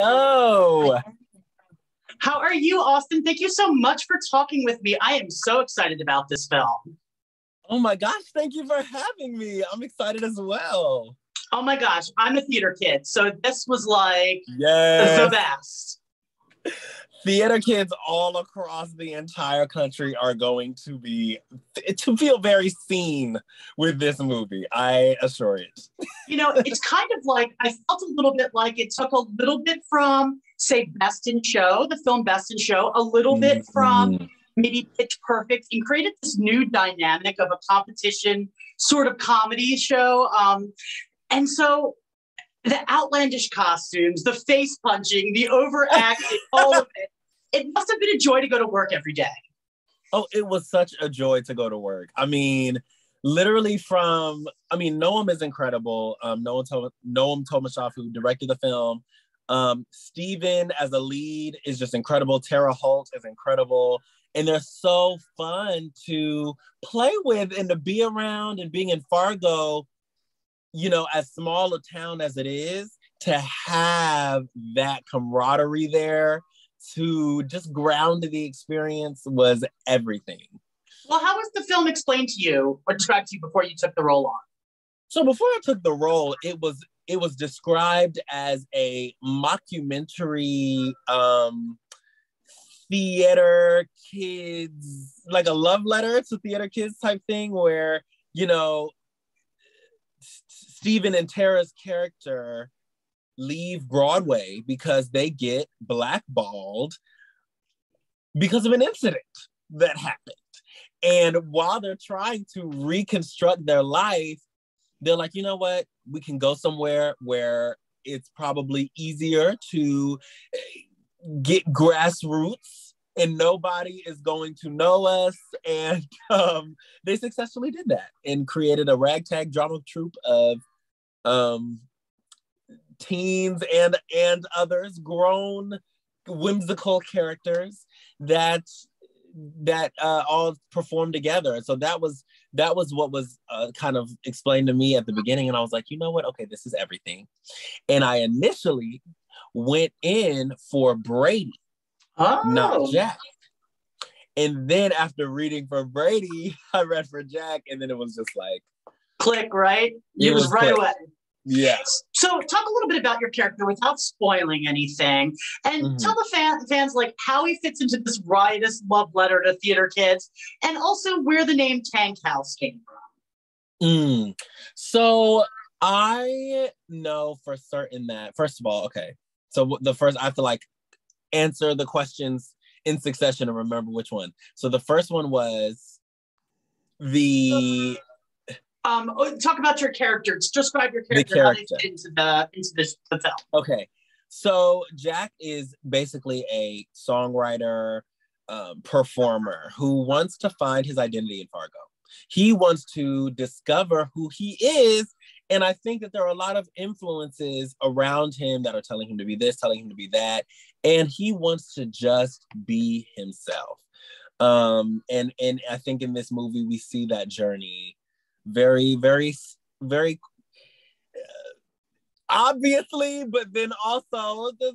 Oh, How are you, Austin? Thank you so much for talking with me. I am so excited about this film. oh my gosh, thank you for having me. I'm excited as well. Oh my gosh, I'm a theater kid, so this was like the Yes. best. Theater kids all across the entire country are going to feel very seen with this movie. I assure it. It's kind of like I felt a little bit like it took a little bit from, say, Best in Show, the film Best in Show, a little bit from Mhm. maybe Pitch Perfect, and created this new dynamic of a competition sort of comedy show. And so the outlandish costumes, the face punching, the overacting, all of it. It must have been a joy to go to work every day. Oh, it was such a joy to go to work. I mean, literally Noam is incredible. Noam Thomashoff, who directed the film. Steven as a lead is just incredible. Tara Holt is incredible. And they're so fun to play with and to be around, and being in Fargo, as small a town as it is, to have that camaraderie there, to just ground the experience was everything. Well, how was the film explained to you or described to you before you took the role on? So before I took the role, it was described as a mockumentary theater kids, like a love letter to theater kids type thing, where, Stephen and Tara's character leave Broadway because they get blackballed because of an incident that happened. And while they're trying to reconstruct their life, they're like, you know what? We can go somewhere where it's probably easier to get grassroots and nobody is going to know us. And they successfully did that and created a ragtag drama troupe of teens and others, grown whimsical characters that all performed together. So that was what was kind of explained to me at the beginning, and I was like, you know what? Okay, this is everything. And I initially went in for Brady, not Jack. And then after reading for Brady, I read for Jack, and then it was just like click, right? It was right away. Yes. So talk a little bit about your character without spoiling anything, and tell the fans like how he fits into this riotous love letter to theater kids, and also where the name Tankhouse came from. So I know for certain that, first of all, okay, so the first, I have to answer the questions in succession and remember which one. So the first one was the... talk about your character. Describe your character. How they fit into the film. Okay, so Jack is basically a songwriter, performer who wants to find his identity in Fargo. He wants to discover who he is, and I think that there are a lot of influences around him that are telling him to be this, telling him to be that, and he wants to just be himself. And I think in this movie we see that journey very, very, very obviously, but then also there's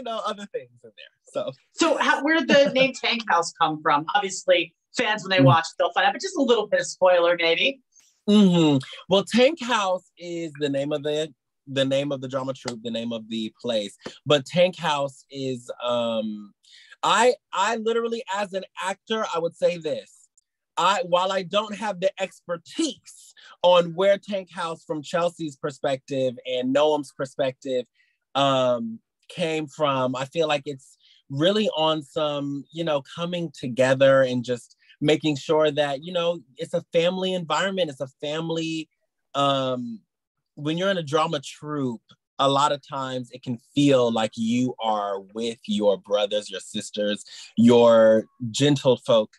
other things in there. So where did the name Tankhouse come from? Obviously, fans when they watch, they'll find out, but just a little bit of spoiler, maybe. Well, Tankhouse is the name of the drama troupe, the name of the place. But Tankhouse is I literally, as an actor, I would say this. While I don't have the expertise on where Tankhouse from Chelsea's perspective and Noam's perspective came from, I feel like it's really on some, coming together and just making sure that, it's a family environment. It's a family, when you're in a drama troupe, a lot of times it can feel like you are with your brothers, your sisters, your gentle folk.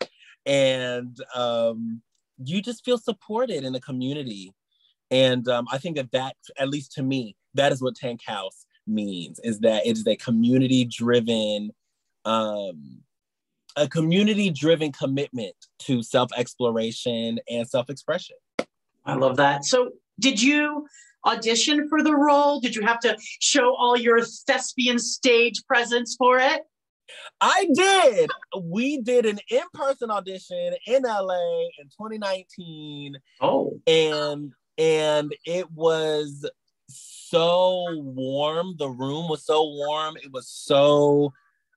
And you just feel supported in a community. And I think that, at least to me, that is what Tankhouse means, is that it is a community-driven commitment to self-exploration and self-expression. I love that. So did you audition for the role? Did you have to show all your thespian stage presence for it? I did. We did an in-person audition in LA in 2019. Oh. And it was so warm. The room was so warm. It was so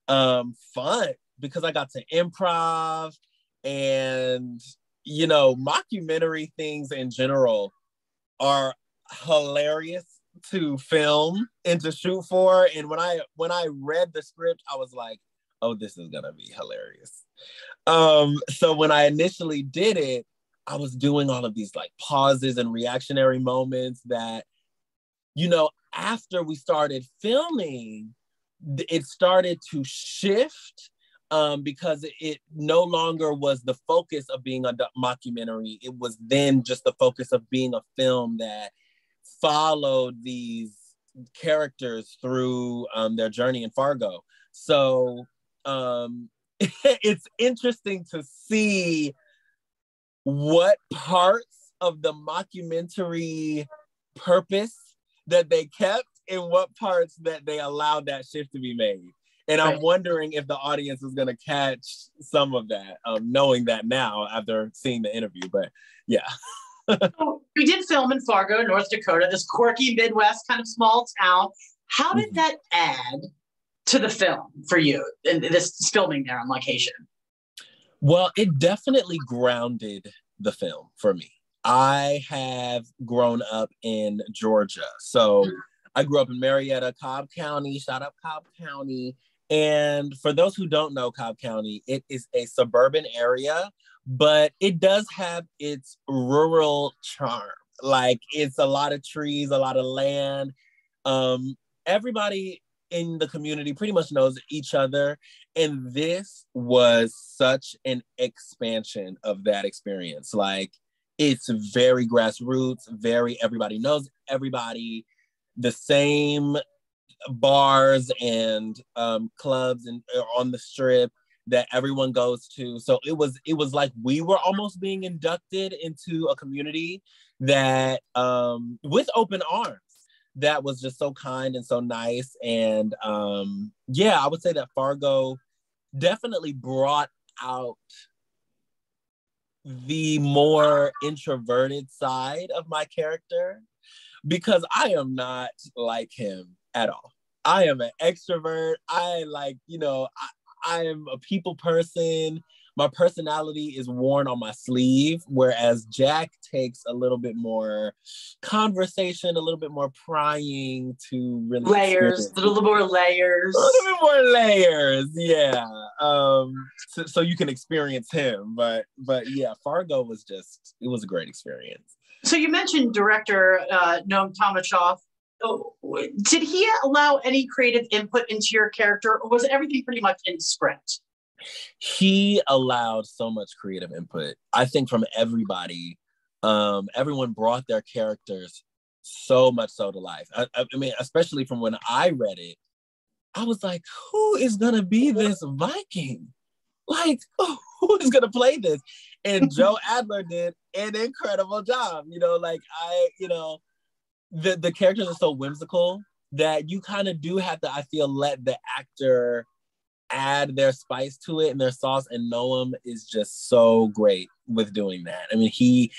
fun because I got to improv, and you know, mockumentary things in general are hilarious to film and to shoot for. And when I read the script, I was like, oh, this is gonna be hilarious. So when I initially did it, I was doing all of these like pauses and reactionary moments that, you know, after we started filming, it started to shift because it no longer was the focus of being a mockumentary. It was then just the focus of being a film that followed these characters through their journey in Fargo. So it's interesting to see what parts of the mockumentary purpose that they kept and what parts that they allowed that shift to be made. And I'm wondering if the audience is going to catch some of that, knowing that now after seeing the interview. But yeah. So we did film in Fargo, North Dakota, this quirky Midwest kind of small town. How did that add to the film for you, in this filming there on location? Well, it definitely grounded the film for me. I have grown up in Georgia. So I grew up in Marietta, Cobb County, shout out Cobb County. And for those who don't know Cobb County, it is a suburban area, but it does have its rural charm. Like, it's a lot of trees, a lot of land. Everybody in the community pretty much knows each other. And this was such an expansion of that experience. Like, it's very grassroots, very everybody knows everybody, the same bars and clubs and on the strip that everyone goes to. So it was like we were almost being inducted into a community that with open arms, that was just so kind and so nice. And yeah, I would say that Fargo definitely brought out the more introverted side of my character, because I am not like him at all. I am an extrovert. I like, you know, I am a people person. My personality is worn on my sleeve, whereas Jack takes a little bit more conversation, a little bit more prying to really layers, a little more layers. A little bit more layers, yeah. So you can experience him, but yeah, Fargo was just, it was a great experience. So you mentioned director Noam Thomashoff. Did he allow any creative input into your character, or was everything pretty much in script? He allowed so much creative input, I think, from everybody. Everyone brought their characters so much so to life. I mean, especially from when I read it, I was like, who is gonna be this Viking? Like, who is gonna play this? And Joe Adler did an incredible job. You know, like the characters are so whimsical that you kind of do have to, I feel, let the actor add their spice to it and their sauce. And Noam is just so great with doing that. I mean, he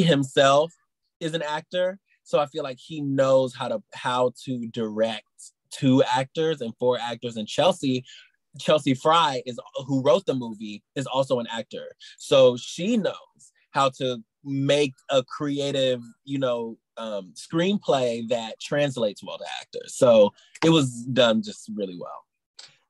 himself is an actor, so I feel like he knows how to direct 2 actors and 4 actors. And Chelsea Fry, who wrote the movie, is also an actor, so she knows how to make a creative, screenplay that translates well to actors. So it was done just really well.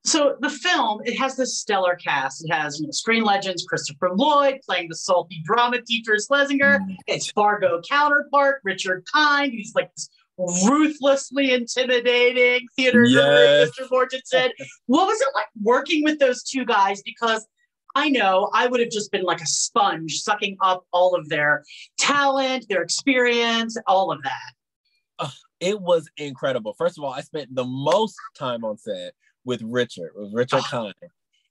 So the film, it has this stellar cast. It has screen legends Christopher Lloyd playing the salty drama teacher Schlesinger. It's Fargo counterpart Richard Kind, who's like this ruthlessly intimidating theater guru, Mr. Morton said. What was it like working with those 2 guys? Because I know I would have just been like a sponge, sucking up all of their talent, their experience, all of that. It was incredible. First of all, I spent the most time on set with Richard Kind.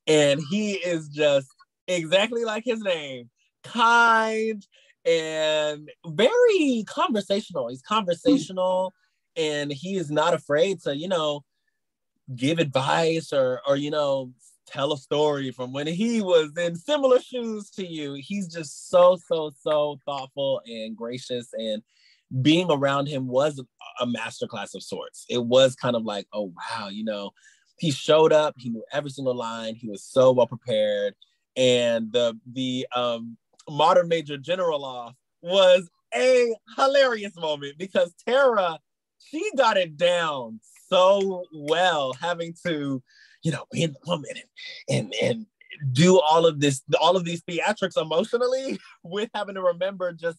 And he is just exactly like his name, kind and very conversational. He's conversational, and he is not afraid to, give advice or tell a story from when he was in similar shoes to you. He's just so thoughtful and gracious, and being around him was a masterclass of sorts. It was kind of like, oh wow, he showed up, he knew every single line, he was so well prepared, and the modern major general off was a hilarious moment because Tara, she got it down so well, having to, be in the moment and do all of these theatrics emotionally with having to remember just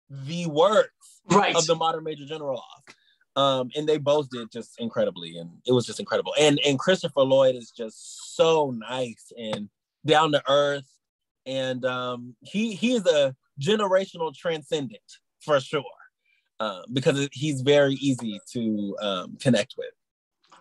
the words of the modern major general off. And they both did just incredibly, and it was just incredible. And Christopher Lloyd is just so nice and down to earth, and he is a generational transcendent for sure, because he's very easy to connect with.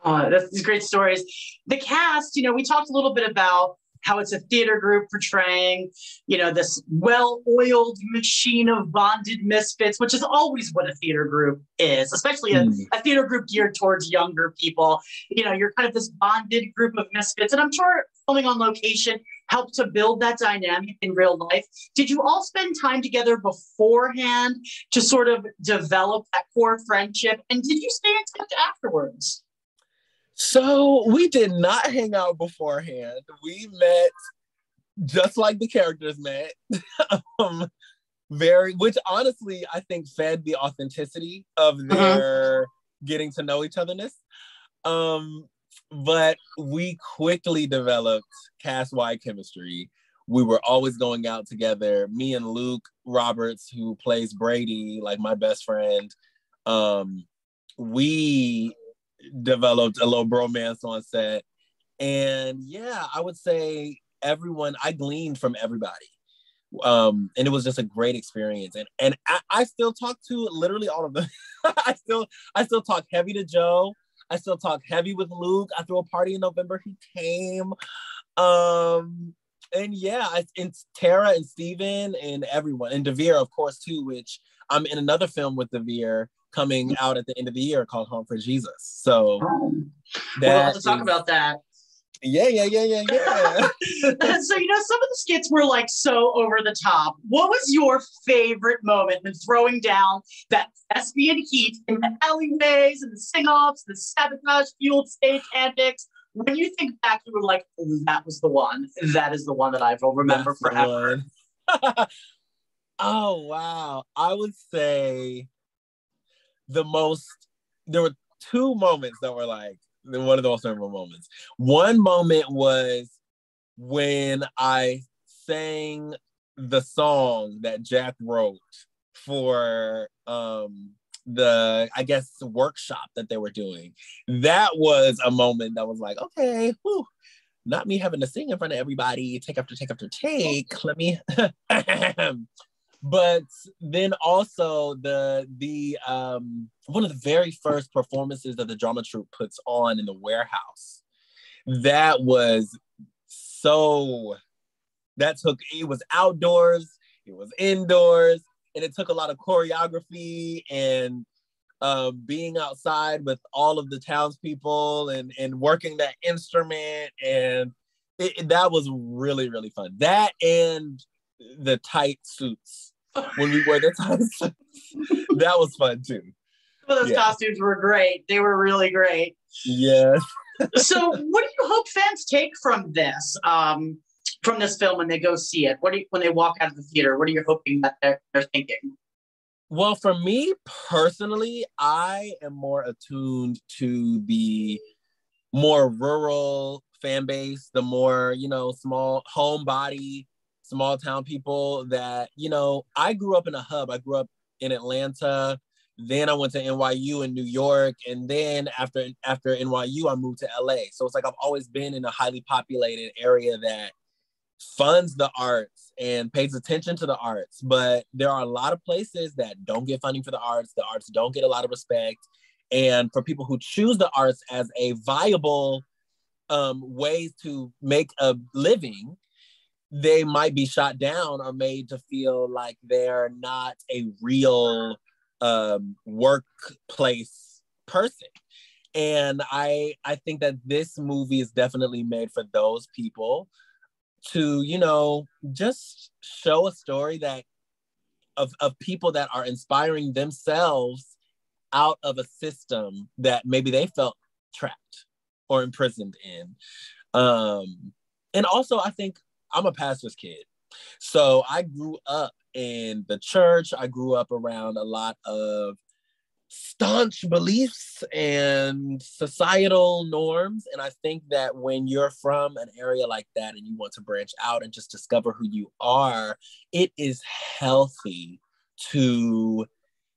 That's these great stories. The cast, we talked a little bit about how it's a theater group portraying, this well-oiled machine of bonded misfits, which is always what a theater group is, especially a theater group geared towards younger people. You're kind of this bonded group of misfits. And I'm sure filming on location helped to build that dynamic in real life. Did you all spend time together beforehand to sort of develop that core friendship? And did you stay in touch afterwards? So we did not hang out beforehand. We met just like the characters met. Which honestly, I think fed the authenticity of their getting to know each otherness. But we quickly developed cast-wide chemistry. We were always going out together. Me and Luke Roberts, who plays Brady, like my best friend, we developed a little bromance on set. And yeah, I would say I gleaned from everybody. And it was just a great experience. And I still talk to literally all of them. I still talk heavy to Joe. I still talk heavy with Luke. I threw a party in November. He came. And yeah, it's Tara and Steven and everyone. And Devere, of course, too, which I'm in another film with Devere coming out at the end of the year called Home for Jesus. So we'll have to talk about that. Yeah. So, some of the skits were like so over the top. What was your favorite moment in throwing down that thespian heat in the alleyways and the sing-offs, the sabotage-fueled stage antics? When you think back, you were like, that was the one. That is the one that I will remember forever. Oh, wow. I would say there were two moments that were like one of the most memorable moments. One moment was when I sang the song that Jack wrote for the workshop that they were doing. That was a moment that was like, okay, whew, not me having to sing in front of everybody, take after take. Let me But then also the one of the very first performances that the drama troupe puts on in the warehouse. It was outdoors, it was indoors, and it took a lot of choreography and being outside with all of the townspeople and working that instrument. And that was really, really fun. That and the tight suits. When we wore the tight suits, that was fun too. Those costumes were great. They were really great. Yes. So what do you hope fans take from this film when they go see it? When they walk out of the theater, what are you hoping that they're thinking? Well, for me personally, I am more attuned to the more rural fan base, the more, small homebody, small town people that, I grew up in a hub. I grew up in Atlanta. Then I went to NYU in New York. And then after NYU, I moved to LA. So it's like I've always been in a highly populated area that funds the arts and pays attention to the arts. But there are a lot of places that don't get funding for the arts. The arts don't get a lot of respect. And for people who choose the arts as a viable ways to make a living, they might be shot down or made to feel like they're not a real workplace person. And I think that this movie is definitely made for those people to, you know, just show a story that of people that are inspiring themselves out of a system that maybe they felt trapped or imprisoned in. And also, I think I'm a pastor's kid. So I grew up in the church. I grew up around a lot of staunch beliefs and societal norms. And I think that when you're from an area like that and you want to branch out and just discover who you are, it is healthy to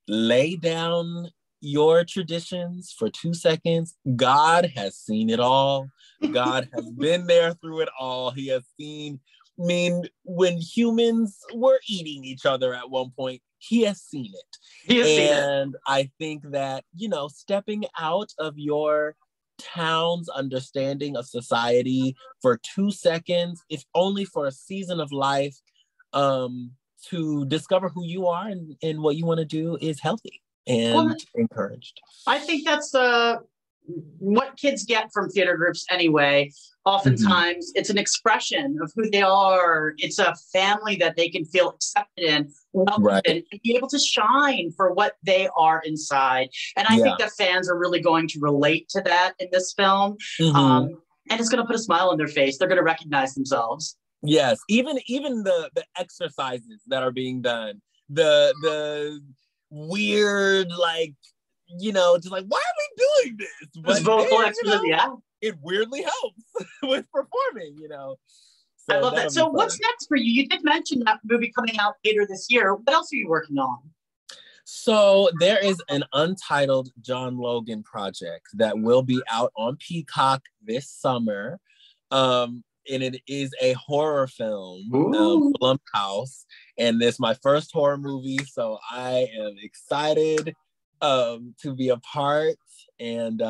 lay down your traditions for 2 seconds. God has seen it all. God has been there through it all. He has seen, I mean, when humans were eating each other at one point, he has seen it. He has seen it. And I think that, you know, stepping out of your town's understanding of society for 2 seconds, if only for a season of life, to discover who you are and what you want to do is healthy and encouraged. I think that's what kids get from theater groups anyway. Oftentimes, it's an expression of who they are. It's a family that they can feel accepted in, welcomed in, and be able to shine for what they are inside. And I think that fans are really going to relate to that in this film. And it's going to put a smile on their face. They're going to recognize themselves. Yes, even the exercises that are being done, the weird, like, you know, just like, why are we doing this? But vocal exercise, it weirdly helps with performing, you know. So I love that. So what's next for you? You did mention that movie coming out later this year. What else are you working on? So there is an untitled John Logan project that will be out on Peacock this summer. And it is a horror film, Blumhouse, and it's my first horror movie, so I am excited to be a part. And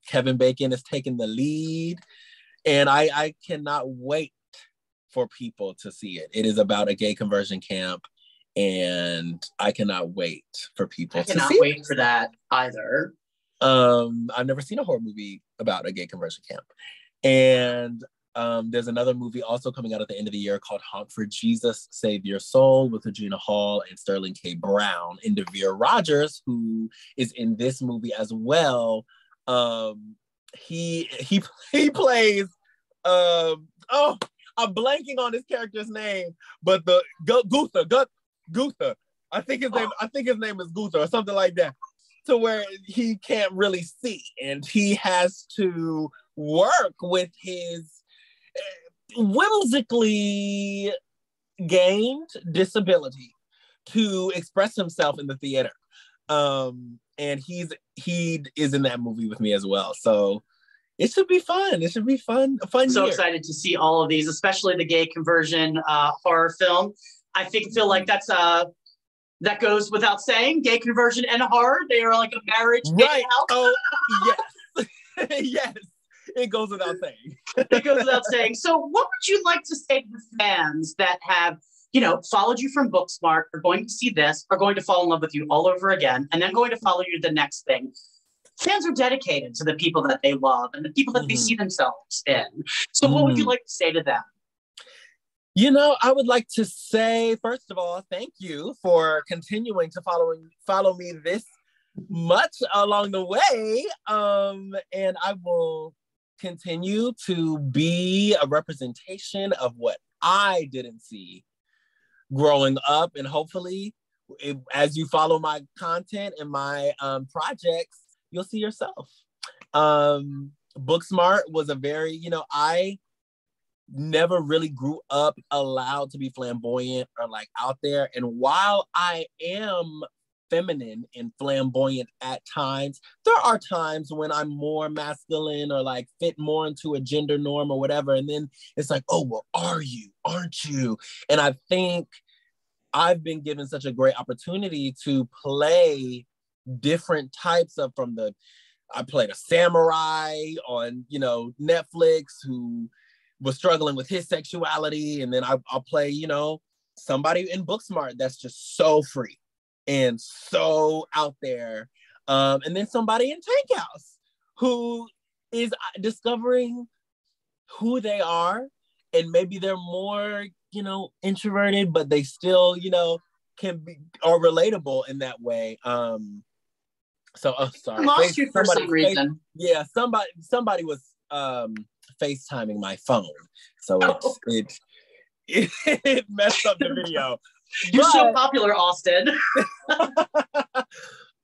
Kevin Bacon is taking the lead, and I cannot wait for people to see it. It is about a gay conversion camp, and I cannot wait for people to see it. I cannot wait for that either. I've never seen a horror movie about a gay conversion camp. And there's another movie also coming out at the end of the year called Honk for Jesus, Save Your Soul, with Regina Hall and Sterling K. Brown. And Devere Rogers, who is in this movie as well, he plays, I'm blanking on his character's name, but the Guther. I think his name is Guther or something like that, to where he can't really see, and he has to work with his whimsically gained disability to express himself in the theater. And he is in that movie with me as well. So it should be fun. It should be fun. A fun so year. Excited to see all of these, especially the gay conversion horror film. I feel like that's that goes without saying. Gay conversion and horror, they are like a marriage. Right. Oh, yes. Yes. It goes without saying. It goes without saying. So what would you like to say to the fans that have, you know, followed you from Booksmart, are going to see this, are going to fall in love with you all over again, and then going to follow you to the next thing? Fans are dedicated to the people that they love and the people that they see themselves in. So what would you like to say to them? You know, I would like to say, first of all, thank you for continuing to follow me this much along the way. And I will continue to be a representation of what I didn't see growing up. And hopefully, as you follow my content and my projects, you'll see yourself. Booksmart was a very, you know, I never really grew up allowed to be flamboyant or like out there. And while I am feminine and flamboyant at times, there are times when I'm more masculine or like fit more into a gender norm or whatever. And then it's like, oh, well, aren't you? And I think I've been given such a great opportunity to play different types of, I played a samurai on, you know, Netflix who was struggling with his sexuality. And then I'll play, you know, somebody in Booksmart that's just so free and so out there. And then somebody in Tankhouse who is discovering who they are, and maybe they're more, you know, introverted, but they still, you know, can be or relatable in that way. So sorry. I lost you for some reason. Yeah, somebody was FaceTiming my phone, so it messed up the video. You're so popular, Austin.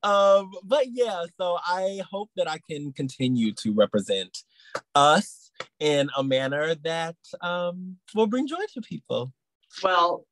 But yeah, so I hope that I can continue to represent us in a manner that will bring joy to people. Well,